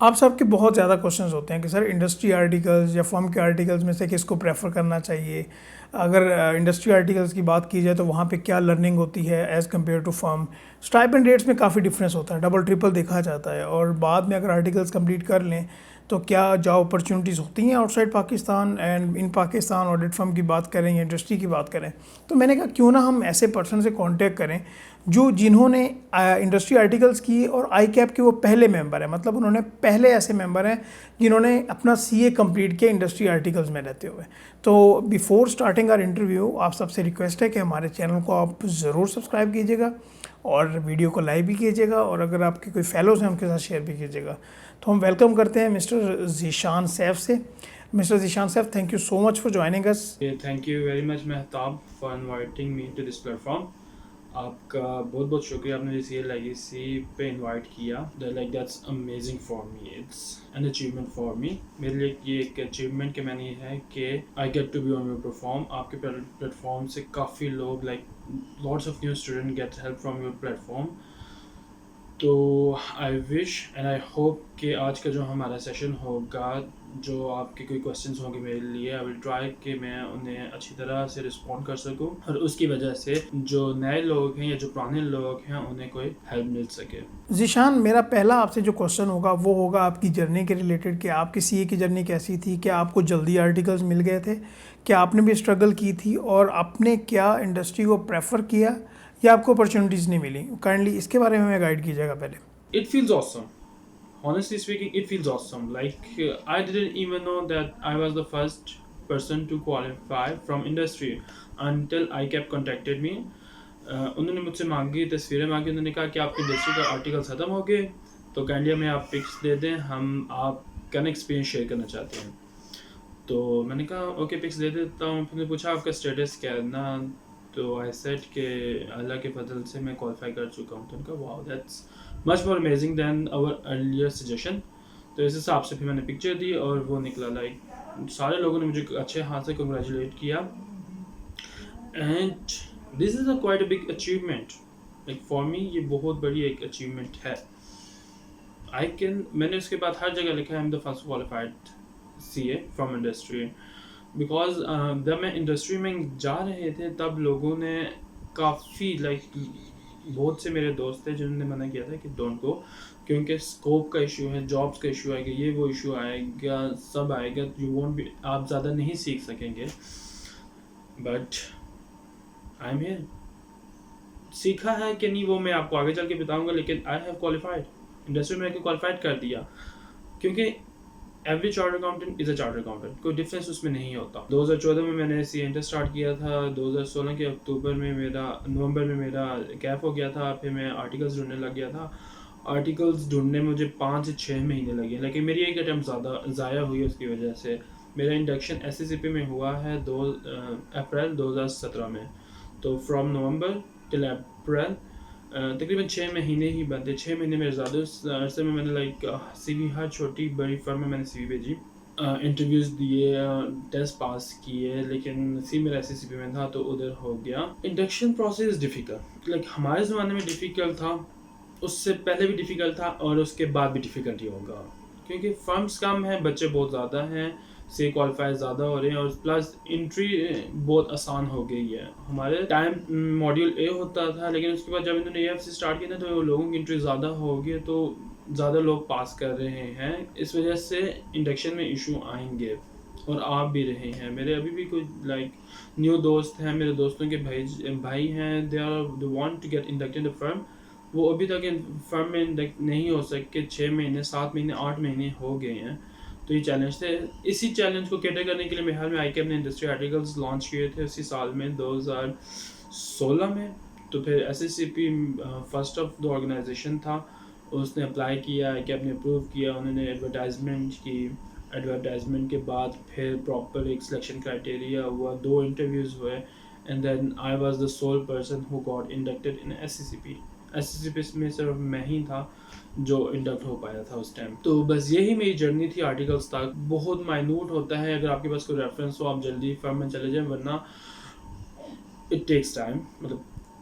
आप सबके बहुत ज़्यादा क्वेश्चंस होते हैं कि सर इंडस्ट्री आर्टिकल्स या फर्म के आर्टिकल्स में से किसको प्रेफर करना चाहिए। अगर इंडस्ट्री आर्टिकल्स की बात की जाए तो वहाँ पे क्या लर्निंग होती है as compare to firm. Stipend rates में काफ़ी डिफरेंस होता है, डबल ट्रिपल देखा जाता है। और बाद में अगर आर्टिकल्स कंप्लीट कर लें तो क्या जॉब अपॉर्चुनिटीज़ होती हैं outside Pakistan and in Pakistan. Audit firm की बात करें या इंडस्ट्री की बात करें तो मैंने कहा क्यों ना हम ऐसे पर्सन से कांटेक्ट करें जिन्होंने इंडस्ट्री आर्टिकल्स की और आई कैप के वो पहले मेंबर हैं, मतलब उन्होंने पहले ऐसे मेंबर हैं जिन्होंने अपना सीए कंप्लीट किया इंडस्ट्री आर्टिकल्स में रहते हुए। तो बिफोर स्टार्टिंग आवर इंटरव्यू आप सबसे रिक्वेस्ट है कि हमारे चैनल को आप ज़रूर सब्सक्राइब कीजिएगा और वीडियो को लाइक भी कीजिएगा, और अगर आपके कोई फेलोज हैं उनके साथ शेयर भी कीजिएगा। तो हम वेलकम करते हैं मिस्टर ज़ीशान सैफ से। Mister Zeeshan Saif, thank you so much for joining us. Thank you very much Mehtab for inviting me to this platform. आपका बहुत बहुत शुक्रिया, आपने जिस ये लेगेसी पे इनवाइट किया। Like that's amazing for me, it's an achievement for me. मेरे लिए ये एक अचीवमेंट के मैंने है कि I get to be on your platform. आपके प्लेटफॉर्म से काफ़ी लोग like lots of new student get help from your platform. तो I wish and I hope कि आज का जो हमारा सेशन होगा, जो आपके कोई क्वेश्चंस होंगे मेरे लिए, आई विल ट्राई कि मैं उन्हें अच्छी तरह से रिस्पॉन्ड कर सकूं और उसकी वजह से जो नए लोग हैं या जो पुराने लोग हैं उन्हें कोई हेल्प मिल सके। ज़ीशान, मेरा पहला आपसे जो क्वेश्चन होगा वो होगा आपकी जर्नी के रिलेटेड कि आपकी सीए की जर्नी कैसी थी। क्या आपको जल्दी आर्टिकल्स मिल गए थे? क्या आपने भी स्ट्रगल की थी? और आपने क्या इंडस्ट्री को प्रेफर किया या आपको अपॉर्चुनिटीज़ नहीं मिली? काइंडली इसके बारे में हमें गाइड कीजिएगा पहले। It feels awesome, honestly speaking, it feels awesome. Like I didn't even know that I was the first person to qualify from industry until ICAP contacted me. उन्होंने मुझसे मांगी, तस्वीरें मांगी। उन्होंने कहा कि आपके इंडस्ट्री का आर्टिकल ख़त्म हो गए तो काइंडली हमें आप पिक्स दे दें, हम आपका एक्सपीरियंस शेयर करना चाहते हैं। तो मैंने कहा ओके, पिक्स दे देता हूँ। फिर पूछा आपका स्टेटस क्या है ना, तो आई सेड कि अल्लाह के फजल से मैं क्वालिफाई कर चुका हूँ। तो उनका wow, that's much more amazing than our earlier suggestion. तो इस हिसाब से फिर मैंने पिक्चर दी और वो निकला। लाइक सारे लोगों ने मुझे अच्छे हाथ से कंग्रेचुलेट किया and this is a quite a big achievement. Like for me ये बहुत बड़ी एक अचीवमेंट है। मैंने उसके बाद हर जगह लिखा है I am the first qualified CA from industry. Because जब मैं इंडस्ट्री में जा रहे थे तब लोगों ने काफ़ी बहुत से मेरे दोस्त थे जिन्होंने मना किया था कि डोंट गो, क्योंकि स्कोप का इशू है, जॉब्स का इशू आएगा, ये वो इशू आएगा, सब आएगा, यू वोंट बी, आप ज़्यादा नहीं सीख सकेंगे। But I am here. सीखा है कि नहीं वो मैं आपको आगे चल के बताऊँगा, लेकिन आई हैव क्वालिफाइड। इंडस्ट्री में क्वालिफाइड कर दिया, क्योंकि every chartered accountant is a chartered accountant, कोई डिफरेंस उसमें नहीं होता। 2014 में मैंने सी इंटर स्टार्ट किया था, 2016 के नवंबर में मेरा कैप हो गया था। फिर मैं आर्टिकल्स ढूंढने लग गया था। आर्टिकल्स ढूंढने मुझे 5 से 6 महीने लगे, लेकिन मेरी एक अटैम्प्ट ज़्यादा ज़ाया हुई उसकी वजह से। मेरा इंडक्शन एसएससीपी में हुआ है अप्रैल 2017 में। तो फ्रॉम नवंबर टिल अप्रैल तकरीबन 6 महीने ही बनते। 6 महीने मेरे ज़्यादा उस अरसे में मैंने सीवी हर छोटी बड़ी फर्म में मैंने सीवी भेजी, इंटरव्यूज़ दिए, टेस्ट पास किए, लेकिन सी मेरा एसएससीपी में था तो उधर हो गया। इंडक्शन प्रोसेस डिफ़िकल्ट, हमारे ज़माने में डिफ़िकल्ट था, उससे पहले भी डिफ़िकल्ट था और उसके बाद भी डिफ़िकल्ट ही होगा, क्योंकि फर्म्स कम हैं, बच्चे बहुत ज़्यादा हैं, से क्वालिफाई ज़्यादा हो रहे हैं और प्लस एंट्री बहुत आसान हो गई है। हमारे टाइम मॉड्यूल ए होता था, लेकिन उसके बाद जब इन्होंने एफ से स्टार्ट किया तो लोगों की एंट्री ज़्यादा हो गई, तो ज़्यादा लोग पास कर रहे हैं। इस वजह से इंडक्शन में इशू आएंगे और आप भी रहे हैं। मेरे अभी भी कुछ न्यू दोस्त हैं, मेरे दोस्तों के भाई हैं, they want to get inducted in the firm. वो अभी तक फर्म में इंडक्ट नहीं हो सके। 6 महीने, 7 महीने, 8 महीने हो गए हैं। तो ये चैलेंज थे। इसी चैलेंज को कैटर करने के लिए मेरे हाल में आईकेएप ने इंडस्ट्री आर्टिकल्स लॉन्च किए थे उसी साल में, 2016 में। तो फिर एसएससीपी फर्स्ट ऑफ द ऑर्गेनाइजेशन था, उसने अप्लाई किया, आईकेएप ने अप्रूव किया, उन्होंने एडवर्टाइजमेंट की। एडवर्टाइजमेंट के बाद फिर प्रॉपर एक सिलेक्शन क्राइटेरिया हुआ, 2 इंटरव्यूज़ हुए and then I was the sole person who got inducted in SSCP. SSCP में सिर्फ मैं ही था जो इंडक्ट हो पाया था उस टाइम। तो बस यही मेरी जर्नी थी आर्टिकल्स तक। बहुत माइन्यूट होता है, अगर आपके पास कोई रेफरेंस हो आप जल्दी फर्म में चले जाएं, वरना इट टेक्स टाइम।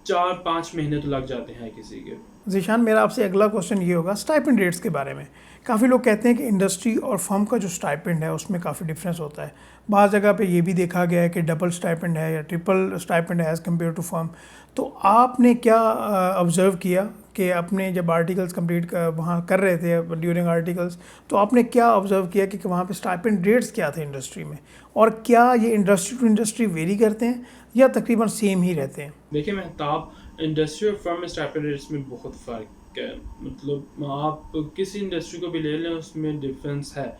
4-5 महीने तो लग जाते हैं किसी के। ज़ीशान, मेरा आपसे अगला क्वेश्चन ये होगा स्टाइपेंड रेट्स के बारे में। काफ़ी लोग कहते हैं कि इंडस्ट्री और फर्म का जो स्टाइपेंड है उसमें काफ़ी डिफरेंस होता है। बाज़ जगह पे ये भी देखा गया है कि डबल स्टाइपेंड है या ट्रिपल स्टाइपेंड है एज़ कम्पेयर टू फर्म। तो आपने क्या ऑब्ज़र्व किया कि आपने जब आर्टिकल्स कंप्लीट कर वहाँ कर रहे थे ड्यूरिंग आर्टिकल्स, तो आपने क्या ऑब्ज़र्व किया कि वहाँ पे स्टाइपेंड रेट्स क्या थे इंडस्ट्री में, और क्या ये इंडस्ट्री टू इंडस्ट्री वेरी करते हैं या तकरीबन सेम ही रहते हैं? देखिए मेहताब, इंडस्ट्री और फर्म स्टाइपेंड रेट्स में बहुत फ़र्क है। मतलब आप किसी इंडस्ट्री को भी ले लें, उसमें डिफरेंस है।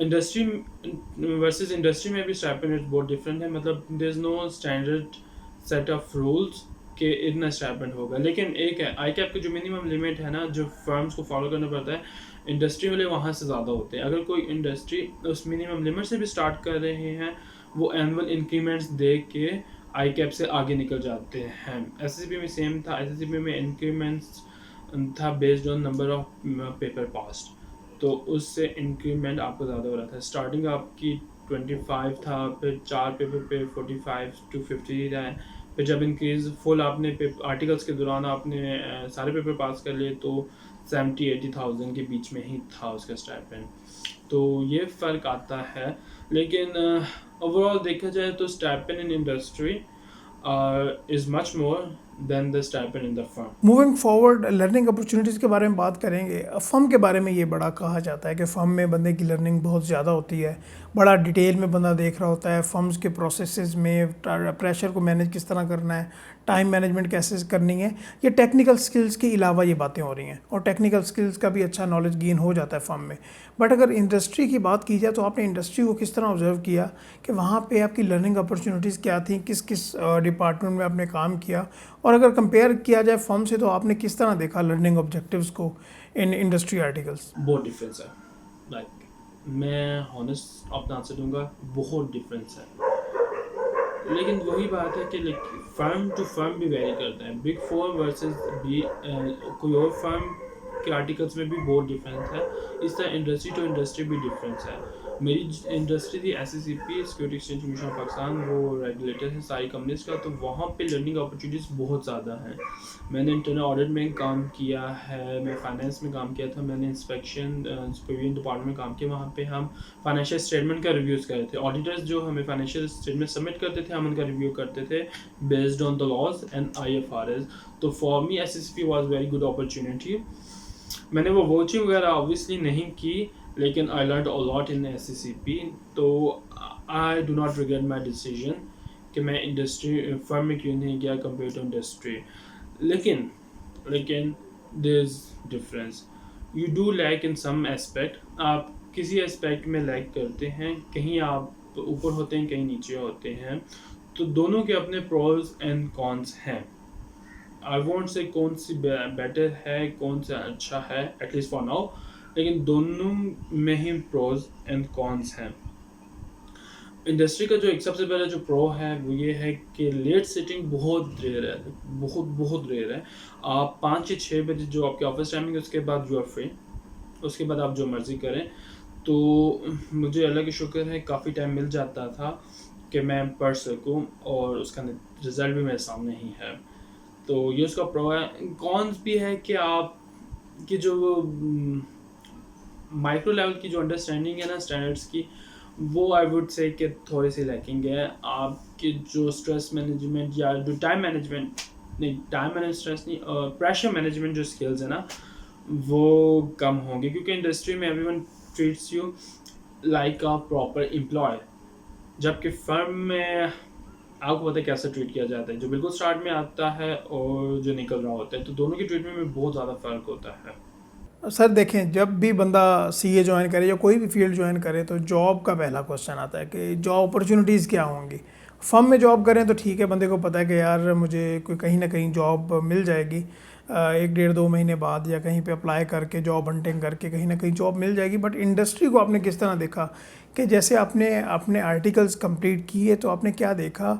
इंडस्ट्री वर्सेस इंडस्ट्री में भी स्टाइपेंड रेट बहुत डिफरेंट है। मतलब there is no standard set of rules कि इतना स्टाइपेंड होगा। लेकिन एक है आई कैप की जो मिनिमम लिमिट है ना, जो फर्म्स को फॉलो करना पड़ता है, इंडस्ट्री वाले वहाँ से ज़्यादा होते हैं। अगर कोई इंडस्ट्री उस मिनिमम लिमिट से भी स्टार्ट कर रहे हैं, वो एनुअल इंक्रीमेंट्स दे के आई कैप से आगे निकल जाते हैं। एसएससीपी में सेम था। एसएससीपी में इंक्रीमेंट्स था based on number of paper passed, तो उससे इंक्रीमेंट आपको ज़्यादा हो रहा था। स्टार्टिंग आपकी 25 था, फिर 4 पेपर पे 45 टू 50 है। फिर जब इंक्रीज फुल आपने आर्टिकल्स के दौरान आपने सारे पेपर पास कर लिए, तो 70-80,000 के बीच में ही था उसका स्टाइपेंड। तो ये फ़र्क आता है। लेकिन ओवरऑल देखा जाए तो stipend in industry is much more than the stipend in the firm. Moving forward learning opportunities के बारे में बात करेंगे। फर्म के बारे में ये बड़ा कहा जाता है कि फ़र्म में बंदे की लर्निंग बहुत ज़्यादा होती है, बड़ा डिटेल में बंदा देख रहा होता है फर्म्स के प्रोसेसेस में, प्रेशर को मैनेज किस तरह करना है, टाइम मैनेजमेंट कैसे करनी है। ये टेक्निकल स्किल्स के अलावा ये बातें हो रही हैं, और टेक्निकल स्किल्स का भी अच्छा नॉलेज गेन हो जाता है फर्म में। बट अगर इंडस्ट्री की बात की जाए तो आपने इंडस्ट्री को किस तरह ऑब्जर्व किया कि वहाँ पे आपकी लर्निंग अपॉर्चुनिटीज़ क्या थी, किस किस डिपार्टमेंट में आपने काम किया, और अगर कंपेयर किया जाए फर्म से तो आपने किस तरह देखा लर्निंग ऑब्जेक्टिव्स को इन इंडस्ट्री आर्टिकल्स? बहुत डिफरेंस है। लाइक मैं हॉनेस्ट अपना आंसर दूंगा, बहुत डिफरेंस है। लेकिन वही बात है कि फर्म टू फर्म भी वेरी करता है। बिग फोर वर्सेस बी कोई और फर्म के आर्टिकल्स में भी बहुत डिफरेंस है। इस तरह इंडस्ट्री टू इंडस्ट्री भी डिफरेंस है। मेरी इंडस्ट्री थी SCCP, security exchange commission of Pakistan, वो रेगुलेटर है सारी कंपनीज का। तो वहाँ पे लर्निंग अपॉर्चुनिटीज़ बहुत ज़्यादा हैं। मैंने इंटरनल ऑडिट में काम किया है, मैं फाइनेंस में काम किया था, मैंने इंस्पेक्शन सुपरविजन डिपार्टमेंट में काम किया। वहाँ पे हम फाइनेंशियल स्टेटमेंट का रिव्यूज़ कर रहे थे। ऑडिटर्स जो हमें फाइनेंशियल स्टेटमेंट सबमिट करते थे, हम उनका रिव्यू करते थे based on the laws and IFRS। तो for me SCCP was very good opportunity. मैंने वो वॉचिंग वगैरह ऑब्वियसली नहीं की, लेकिन I learn a lot in SCCP. तो I do not regret my decision कि मैं इंडस्ट्री फर्म में क्यों नहीं गया कंपेयर टू इंडस्ट्री। लेकिन there is difference. You do lack in some aspect. आप किसी एस्पेक्ट में लैक करते हैं, कहीं आप ऊपर होते हैं, कहीं नीचे होते हैं। तो दोनों के अपने प्रोज एंड कॉन्स हैं। आई वोंट से कौन सी बेटर है, कौन सा अच्छा है, एटलीस्ट फॉर नाउ। लेकिन दोनों में ही प्रोज एंड कॉन्स हैं। इंडस्ट्री का जो एक सबसे पहला जो प्रो है वो ये है कि लेट सिटिंग बहुत रेयर है, बहुत रेयर है। आप 5 या 6 बजे जो आपके ऑफिस टाइमिंग है, उसके बाद यू आर फ्री, उसके बाद आप जो मर्ज़ी करें। तो मुझे अल्लाह की शुक्र है काफ़ी टाइम मिल जाता था कि मैं पढ़ सकूं, और उसका रिज़ल्ट भी मेरे सामने ही है। तो ये उसका प्रो है। कॉन्स भी है कि आप की जो माइक्रो लेवल की जो अंडरस्टैंडिंग है ना स्टैंडर्ड्स की, वो आई वुड से कि थोड़ी सी लैकिंग है। आपके जो स्ट्रेस मैनेजमेंट या जो टाइम मैनेजमेंट स्ट्रेस नहीं, प्रेशर मैनेजमेंट जो स्किल्स है ना, वो कम होंगे। क्योंकि इंडस्ट्री में everyone treats you like a proper employee, जबकि फर्म में आपको पता है कैसे ट्रीट किया जाता है, जो बिल्कुल स्टार्ट में आता है और जो निकल रहा होता है। तो दोनों की ट्रीटमेंट में बहुत ज़्यादा फ़र्क होता है। सर देखें, जब भी बंदा सीए ज्वाइन करे या कोई भी फील्ड ज्वाइन करे तो जॉब का पहला क्वेश्चन आता है कि जॉब अपॉर्चुनिटीज़ क्या होंगी। फर्म में जॉब करें तो ठीक है, बंदे को पता है कि यार मुझे कोई कहीं ना कहीं जॉब मिल जाएगी, 1-1.5-2 महीने बाद या कहीं पे अप्लाई करके जॉब हंटिंग करके कहीं ना कहीं जॉब मिल जाएगी। बट इंडस्ट्री को आपने किस तरह देखा कि जैसे आपने अपने आर्टिकल्स कंप्लीट किए तो आपने क्या देखा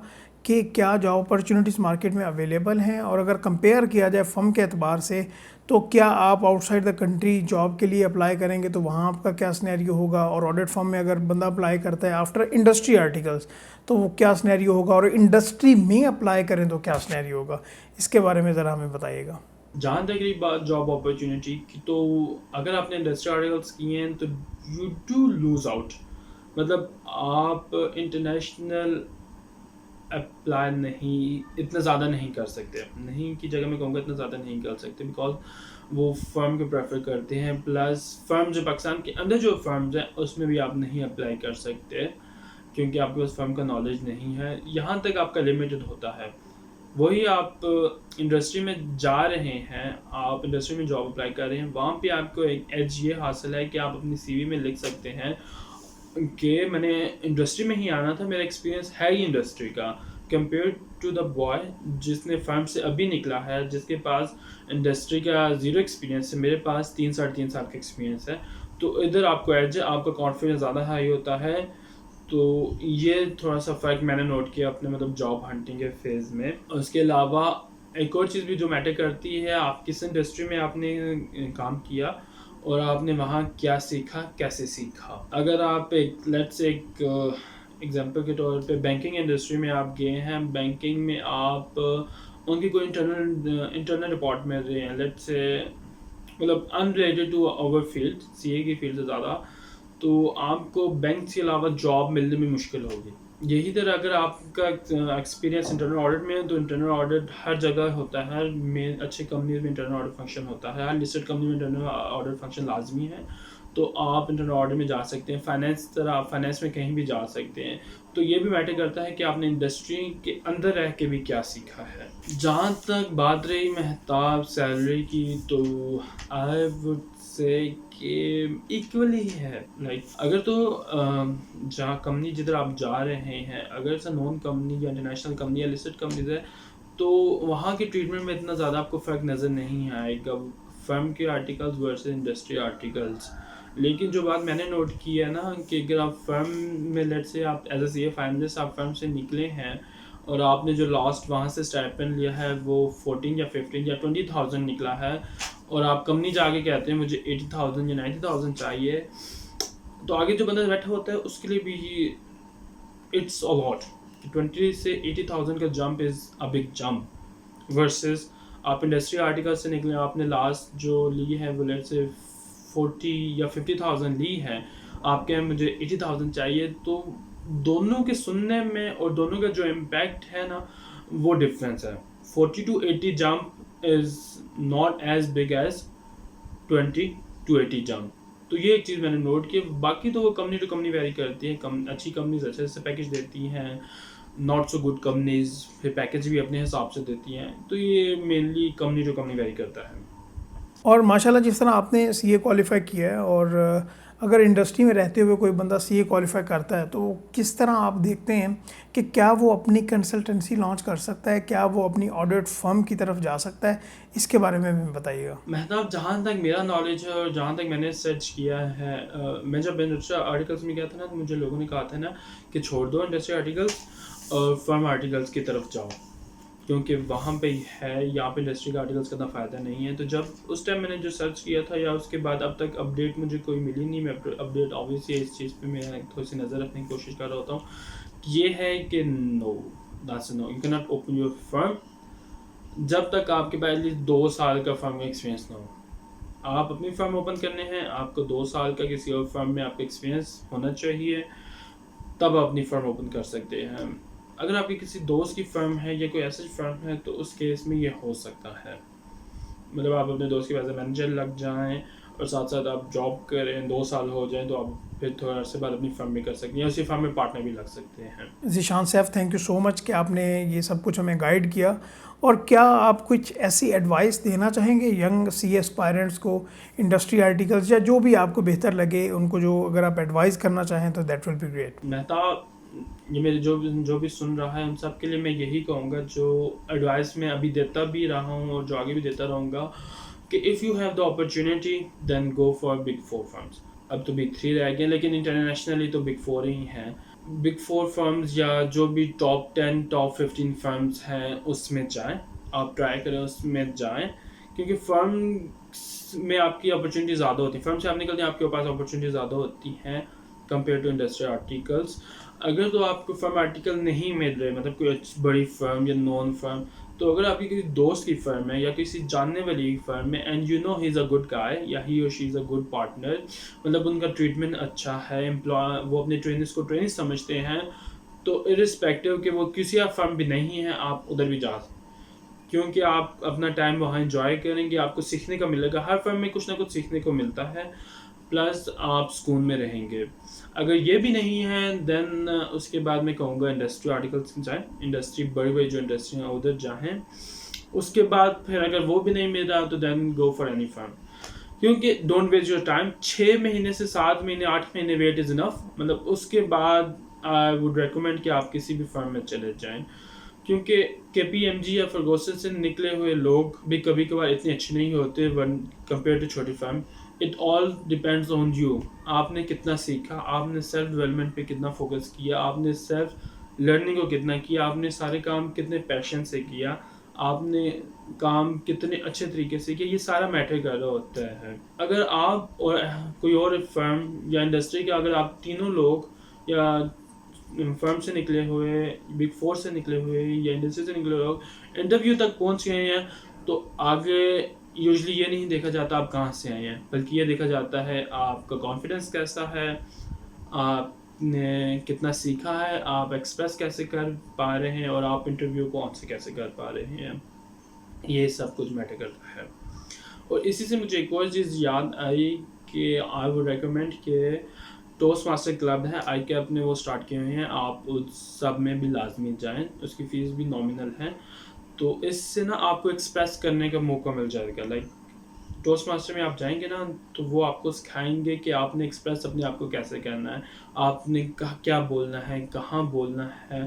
कि क्या जॉब अपॉर्चुनिटीज़ मार्केट में अवेलेबल हैं, और अगर कंपेयर किया जाए फर्म के एतबार से तो क्या आप आउटसाइड द कंट्री जॉब के लिए अप्लाई करेंगे तो वहाँ आपका क्या सिनेरियो होगा, और ऑडिट फर्म में अगर बंदा अप्लाई करता है आफ्टर इंडस्ट्री आर्टिकल्स तो वो क्या सिनेरियो होगा, और इंडस्ट्री में अप्लाई करें तो क्या सिनेरियो होगा, इसके बारे में ज़रा हमें बताइएगा। जहाँ तक रही बात जॉब अपॉर्चुनिटी की, तो अगर आपने इंडस्ट्री आर्टिकल्स किए हैं तो यू डू लूज आउट। मतलब आप इंटरनेशनल अप्लाई नहीं, इतना ज़्यादा नहीं कर सकते, नहीं की जगह मैं कहूँगा इतना ज़्यादा नहीं कर सकते, बिकॉज वो फर्म को प्रेफर करते हैं। प्लस फर्म जो पाकिस्तान के अंदर जो फर्म्स हैं उसमें भी आप नहीं अप्लाई कर सकते, क्योंकि आपके पास फर्म का नॉलेज नहीं है, यहाँ तक आपका लिमिटेड होता है। वही आप इंडस्ट्री में जा रहे हैं, आप इंडस्ट्री में जॉब अप्लाई कर रहे हैं, वहाँ पे आपको एक एज ये हासिल है कि आप अपनी सीवी में लिख सकते हैं कि मैंने इंडस्ट्री में ही आना था, मेरा एक्सपीरियंस है ही इंडस्ट्री का, कंपेयर टू द बॉय जिसने फर्म से अभी निकला है, जिसके पास इंडस्ट्री का ज़ीरो एक्सपीरियंस है। मेरे पास 3-3.5 साल का एक्सपीरियंस है, तो इधर आपको एज है, आपका कॉन्फिडेंस ज़्यादा हाई होता है। तो ये थोड़ा सा फ़र्क मैंने नोट किया अपने मतलब जॉब हंटिंग के फेज़ में। उसके अलावा एक और चीज़ भी जो मैटर करती है, आप किस इंडस्ट्री में आपने काम किया और आपने वहाँ क्या सीखा, कैसे सीखा। अगर आप एक लेट्स एक एग्जांपल के तौर पे बैंकिंग इंडस्ट्री में आप गए हैं, बैंकिंग में आप उनकी कोई इंटरनल रिपोर्ट में रहे हैं, लेट्स से मतलब unrelated to our field, CA की फील्ड से ज़्यादा, तो आपको बैंक के अलावा जॉब मिलने में मुश्किल होगी। यही तरह अगर आपका एक्सपीरियंस इंटरनल ऑडिट में है, तो इंटरनल ऑडिट हर जगह होता है, हर में अच्छे कंपनीज में इंटरनल ऑडिट फंक्शन होता है, हर लिस्टेड कंपनी में इंटरनल ऑडिट फंक्शन लाजमी है। तो आप इंटरनल ऑडिट में जा सकते हैं, फाइनेंस में कहीं भी जा सकते हैं। तो ये भी मैटर करता है कि आपने इंडस्ट्री के अंदर रह के भी क्या सीखा है। जहाँ तक बात रही महताब सैलरी की, तो आई वुड से कि इक्वली ही है। लाइक अगर तो जहाँ कंपनी जिधर आप जा रहे हैं, अगर इट्स नॉन कंपनी या इंटरनेशनल कंपनी या लिस्टेड कंपनीज है, तो वहाँ के ट्रीटमेंट में इतना ज़्यादा आपको फ़र्क नज़र नहीं आएगा फर्म के आर्टिकल्स वर्सेस इंडस्ट्री आर्टिकल्स। लेकिन जो बात मैंने नोट की है ना, कि अगर आप फर्म में लेट से आप as a C A finalist आप फर्म से निकले हैं और आपने जो लास्ट वहाँ से स्टाइपेंड लिया है वो 14 या 15 या 20,000 निकला है, और आप कंपनी जाके कहते हैं मुझे 80,000 या 90,000 चाहिए, तो आगे जो बंदा बैठा होता है उसके लिए भी इट्स अ लॉट। 20 से 80,000 का jump is a big jump versus आप इंडस्ट्री आर्टिकल से निकले, आपने लास्ट जो ली है वो लेट से 40 या 50,000 ली है, आप कहें मुझे 80,000 चाहिए, तो दोनों के सुनने में और दोनों का जो इम्पैक्ट है ना, वो डिफरेंस है। 40 to 80 jump is not as big as 20 to 80 jump. तो ये एक चीज़ मैंने नोट की। बाकी तो वो कंपनी टू कंपनी वेरी करती है, अच्छी कंपनीज अच्छे से पैकेज देती हैं, नॉट सो गुड कंपनीज फिर पैकेज भी अपने हिसाब से देती हैं, तो ये mainly company to company vary करता है। और माशाल्लाह जिस तरह आपने सीए क्वालिफाई किया है, और अगर इंडस्ट्री में रहते हुए कोई बंदा सीए क्वालिफाई करता है, तो किस तरह आप देखते हैं कि क्या वो अपनी कंसल्टेंसी लॉन्च कर सकता है, क्या वो अपनी ऑडिट फर्म की तरफ जा सकता है, इसके बारे में भी बताइएगा। महताब, जहाँ तक मेरा नॉलेज है और जहाँ तक मैंने सर्च किया है, मैं जब इंडस्ट्री आर्टिकल्स में गया था ना, तो मुझे लोगों ने कहा था ना कि छोड़ दो इंडस्ट्री आर्टिकल्स और फर्म आर्टिकल्स की तरफ जाओ, क्योंकि वहाँ पे है, यहाँ पे इंडस्ट्री का आर्टिकल्स का इतना फ़ायदा नहीं है। तो जब उस टाइम मैंने जो सर्च किया था, या उसके बाद अब तक अपडेट मुझे कोई मिली नहीं। मैं अपडेट ऑब्वियसली इस चीज़ पे मैं थोड़ी सी नज़र रखने की कोशिश कर रहा होता हूँ, ये है कि no, that's no, you can not open your firm जब तक आपके पास एटलीस्ट 2 साल का फर्म का एक्सपीरियंस ना हो। आप अपनी फर्म ओपन करने हैं, आपको 2 साल का किसी और फर्म में आपका एक्सपीरियंस होना चाहिए, तब अपनी फर्म ओपन कर सकते हैं। अगर आपकी किसी दोस्त की फर्म है या कोई ऐसी फर्म है, तो उस केस में ये हो सकता है, मतलब आप अपने दोस्त के एज ए मैनेजर लग जाएं और साथ साथ आप जॉब करें, 2 साल हो जाएं, तो आप फिर थोड़ा अर्से बाद अपनी फर्म में कर सकते हैं, या उसी फर्म में पार्टनर भी लग सकते हैं। Zeeshan Saif, thank you so much कि आपने ये सब कुछ हमें गाइड किया। और क्या आप कुछ ऐसी एडवाइस देना चाहेंगे यंग सी एस्पायरेंट्स को, इंडस्ट्री आर्टिकल्स या जो भी आपको बेहतर लगे उनको, जो अगर आप एडवाइस करना चाहें तो that will be great. Mehtab, ये मेरे जो भी सुन रहा है उन सब के लिए मैं यही कहूँगा, जो एडवाइस मैं अभी देता भी रहा हूँ और जो आगे भी देता रहूँगा, कि if you have the opportunity then go for big 4 firms. अब तो बिग 3 रह गए, लेकिन इंटरनेशनली तो बिग 4 ही हैं। बिग 4 फर्म्स या जो भी टॉप 10 टॉप 15 फर्म्स हैं उसमें जाएं, आप ट्राई करें उसमें जाएं, क्योंकि फर्म में आपकी अपॉर्चुनिटी ज़्यादा होती है, फर्म से आप निकलते हैं आपके पास अपॉर्चुनिटी ज़्यादा होती हैं कंपेयर टू इंडस्ट्री आर्टिकल्स। अगर तो आपको फर्म आर्टिकल नहीं मिल रहे, मतलब कोई बड़ी फर्म या नॉन फर्म, तो अगर आपकी किसी दोस्त की फर्म है या किसी जानने वाली की फर्म है and you know he is a good guy या ही और she is a good partner, मतलब उनका ट्रीटमेंट अच्छा है, एम्प्लॉय वो अपने ट्रेनर्स को ट्रेनिंग समझते हैं, तो इरिस्पेक्टिव कि वो किसी और फर्म भी नहीं है, आप उधर भी जा सकते, क्योंकि आप अपना टाइम वहाँ एंजॉय करेंगे, आपको सीखने का मिलेगा, हर फर्म में कुछ ना कुछ सीखने को मिलता है, प्लस आप सुकून में रहेंगे। अगर ये भी नहीं है देन उसके बाद मैं कहूँगा इंडस्ट्री आर्टिकल्स जाएं, इंडस्ट्री बड़ी बड़ी जो इंडस्ट्री हैं उधर जाएं। उसके बाद फिर अगर वो भी नहीं मिल रहा तो then go for any firm, क्योंकि डोंट वेस्ट योर टाइम। 6 महीने से 7 महीने 8 महीने वेट इज़ इनफ, मतलब उसके बाद आई वुड रिकमेंड कि आप किसी भी फर्म में चले जाएं, क्योंकि KPMG या फर्गूसन से निकले हुए लोग भी कभी कभार इतने अच्छे नहीं होते वन कंपेयर टू छोटी firm. It all depends on you, आपने कितना सीखा, आपने सेल्फ डेवलपमेंट पे कितना फोकस किया, आपने सेल्फ लर्निंग को कितना किया, आपने सारे काम कितने पैशन से किया, आपने काम कितने अच्छे तरीके से किया, ये सारा मैटर कर रहा होता है। अगर आप और कोई और फर्म या इंडस्ट्री के अगर आप तीनों लोग या फर्म से निकले हुए, बिग फोर से निकले हुए या इंडस्ट्री से निकले हुए लोग इंटरव्यू तक पहुंच गए हैं, तो आगे यूजली ये नहीं देखा जाता आप कहाँ से आए हैं, बल्कि ये देखा जाता है आपका कॉन्फिडेंस कैसा है, आपने कितना सीखा है, आप एक्सप्रेस कैसे कर पा रहे हैं और आप इंटरव्यू को ऑन से कैसे कर पा रहे हैं, ये सब कुछ मैटर करता है। और इसी से मुझे एक और चीज़ याद आई कि आई वुड रेकमेंड कि टोस्ट मास्टर क्लब है, आई कैप ने वो स्टार्ट किए हुए हैं, आप उस सब में भी लाजमी जाएं, उसकी फ़ीस भी नॉमिनल है, तो इससे ना आपको एक्सप्रेस करने का मौका मिल जाएगा। लाइक टोस्ट मास्टर में आप जाएंगे ना तो वो आपको सिखाएंगे कि आपने एक्सप्रेस अपने आप को कैसे करना है, आपने क्या बोलना है, कहाँ बोलना है,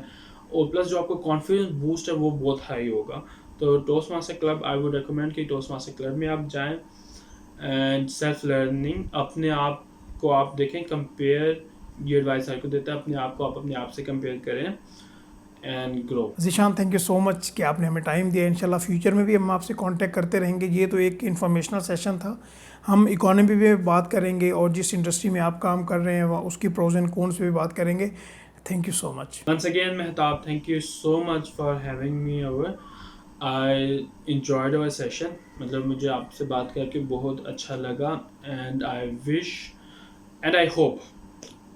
और प्लस जो आपको कॉन्फिडेंस बूस्ट है वो बहुत हाई होगा। तो toast master club I would recommend कि टोस्ट मास्टर क्लब में आप जाएं एंड सेल्फ लर्निंग अपने आप को आप देखें, कंपेयर, ये एडवाइस आपको देता है, अपने आप को आप अपने आप से कंपेयर करें and grow. Zeeshan, thank you so much कि आपने हमें टाइम दिया। इंशाल्लाह फ्यूचर में भी हम आपसे कांटेक्ट करते रहेंगे। ये तो एक इन्फॉर्मेशनल सेशन था, हम इकोनॉमी पे बात करेंगे और जिस इंडस्ट्री में आप काम कर रहे हैं वह उसकी प्रोज एंड कॉन्स पे भी बात करेंगे। Thank you so much. Once again, Mehtab, thank you so much for having me over. I enjoyed our session. मतलब मुझे आपसे बात करके बहुत अच्छा लगा and I wish and I hope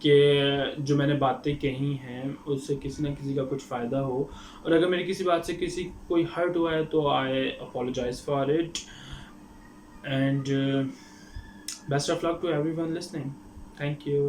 कि जो मैंने बातें कही हैं उससे किसी ना किसी का कुछ फ़ायदा हो, और अगर मेरी किसी बात से किसी कोई हर्ट हुआ है तो I apologise for it and best of luck to everyone listening. Thank you.